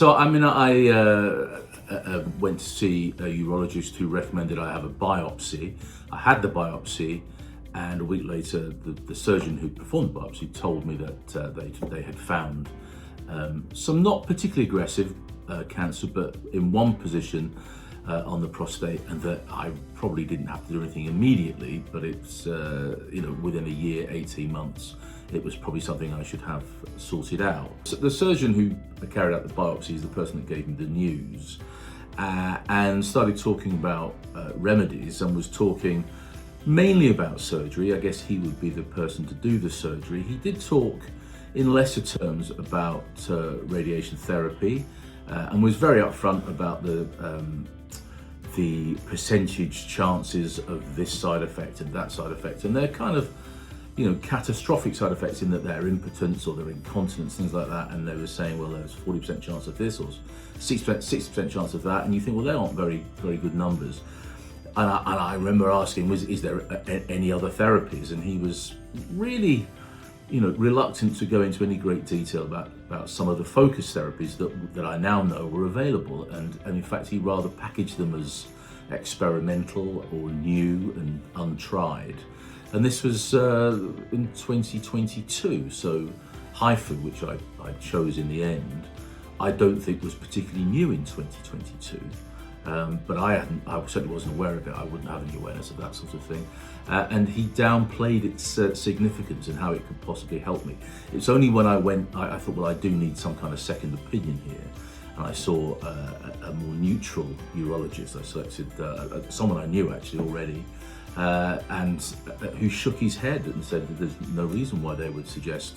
So, I went to see a urologist who recommended I have a biopsy. I had the biopsy, and a week later, the surgeon who performed the biopsy told me that they had found some not particularly aggressive cancer, but in one position on the prostate, and that I probably didn't have to do anything immediately, but it's within a year, 18 months, it was probably something I should have sorted out. So the surgeon who carried out the biopsy is the person that gave me the news, and started talking about remedies, and was talking mainly about surgery. I guess he would be the person to do the surgery. He did talk in lesser terms about radiation therapy, and was very upfront about the percentage chances of this side effect and that side effect, and they're kind of catastrophic side effects in that they're impotence or they're incontinence, things like that. And they were saying, well, there's 40% chance of this or 60% chance of that, and you think, well, they aren't very good numbers. And I remember asking, is there any other therapies? And he was really reluctant to go into any great detail about some of the focused therapies that I now know were available, and in fact he rather packaged them as experimental or new and untried. And this was in 2022, so HIFU, which I chose in the end, I don't think was particularly new in 2022. But I certainly wasn't aware of it. I wouldn't have any awareness of that sort of thing. And he downplayed its significance and how it could possibly help me. It's only when I went, I thought, well, I do need some kind of second opinion here. And I saw a more neutral urologist. I selected someone I knew actually already, and who shook his head and said that there's no reason why they would suggest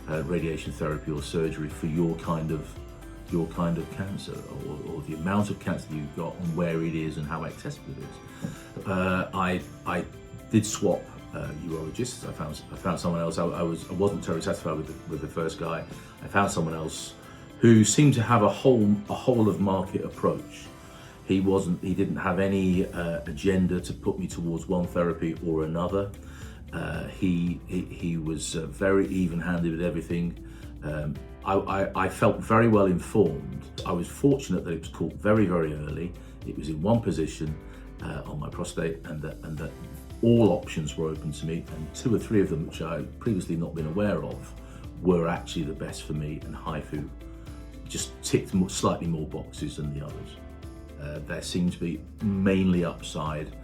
radiation therapy or surgery for your kind of cancer, or the amount of cancer that you've got and where it is and how accessible it is. I did swap urologists. I found someone else. I wasn't terribly satisfied with the first guy. I found someone else who seemed to have a whole of market approach. He didn't have any agenda to put me towards one therapy or another. He was very even-handed with everything. I felt very well informed. I was fortunate that it was caught very early. It was in one position on my prostate, and that all options were open to me, and 2 or 3 of them, which I had previously not been aware of, were actually the best for me, and HIFU just ticked slightly more boxes than the others. There seemed to be mainly upside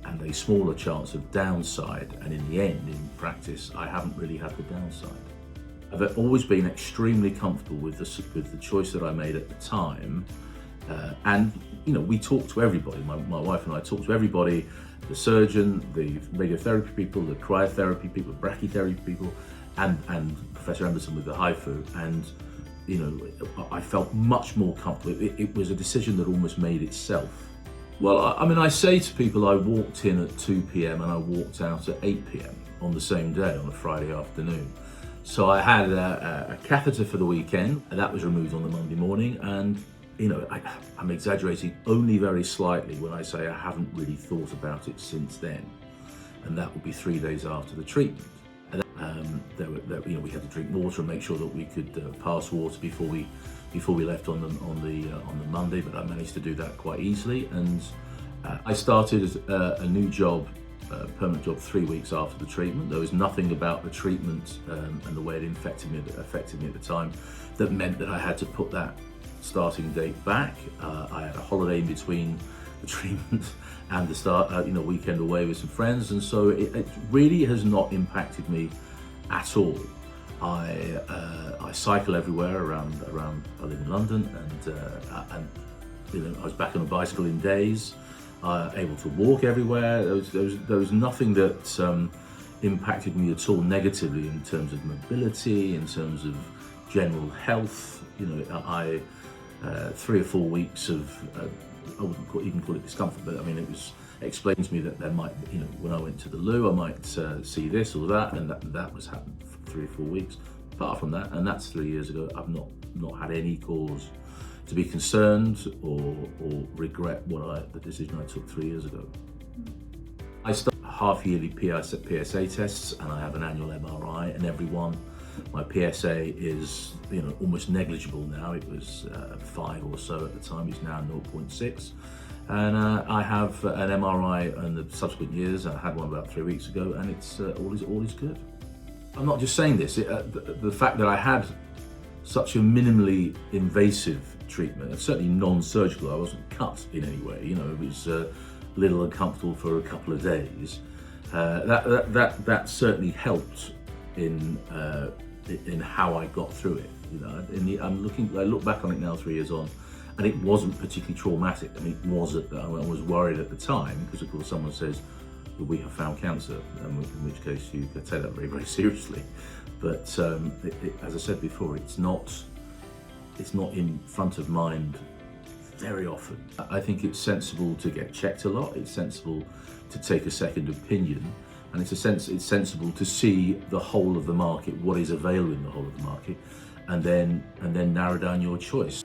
and a smaller chance of downside, and in the end, in practice, I haven't really had the downside. I've always been extremely comfortable with the choice that I made at the time, and we talked to everybody. My wife and I talked to everybody: the surgeon, the radiotherapy people, the cryotherapy people, brachytherapy people, and Professor Emerson with the HIFU. And I felt much more comfortable. It was a decision that almost made itself. Well, I say to people, I walked in at 2 p.m. and I walked out at 8 p.m. on the same day, on a Friday afternoon. So I had a catheter for the weekend, and that was removed on the Monday morning. And I'm exaggerating only very slightly when I say I haven't really thought about it since then. And that would be 3 days after the treatment. And we had to drink water and make sure that we could pass water before we left on the Monday. But I managed to do that quite easily, and I started a new job. Permanent job 3 weeks after the treatment. There was nothing about the treatment and the way it affected me at the time that meant that I had to put that starting date back. I had a holiday in between the treatment and the start, weekend away with some friends, and so it really has not impacted me at all. I cycle everywhere around. I live in London, and I was back on a bicycle in days. Able to walk everywhere. There was nothing that impacted me at all negatively in terms of mobility, in terms of general health. 3 or 4 weeks of I wouldn't even call it discomfort, but it was explained to me that there might, when I went to the loo, I might see this or that, and that was happening for 3 or 4 weeks. Apart from that, and that's 3 years ago, I've not had any cause to be concerned or regret the decision I took 3 years ago. I start half-yearly PSA tests, and I have an annual MRI, and every one My PSA is, you know, almost negligible now. It was 5 or so at the time. It's now 0.6. And I have an MRI in the subsequent years. I had one about 3 weeks ago, and it's all is good. I'm not just saying this. The fact that I had such a minimally invasive treatment, and certainly non-surgical, I wasn't cut in any way. You know, it was a little uncomfortable for a couple of days. That certainly helped in how I got through it. You know, I look back on it now 3 years on, and it wasn't particularly traumatic. I mean, it wasn't. I was worried at the time because, of course, someone says, well, we have found cancer, in which case you could take that very, very seriously. But as I said before, it's not in front of mind very often. I think it's sensible to get checked a lot. It's sensible to take a second opinion, and it's sensible to see the whole of the market, what is available in the whole of the market, and then narrow down your choice.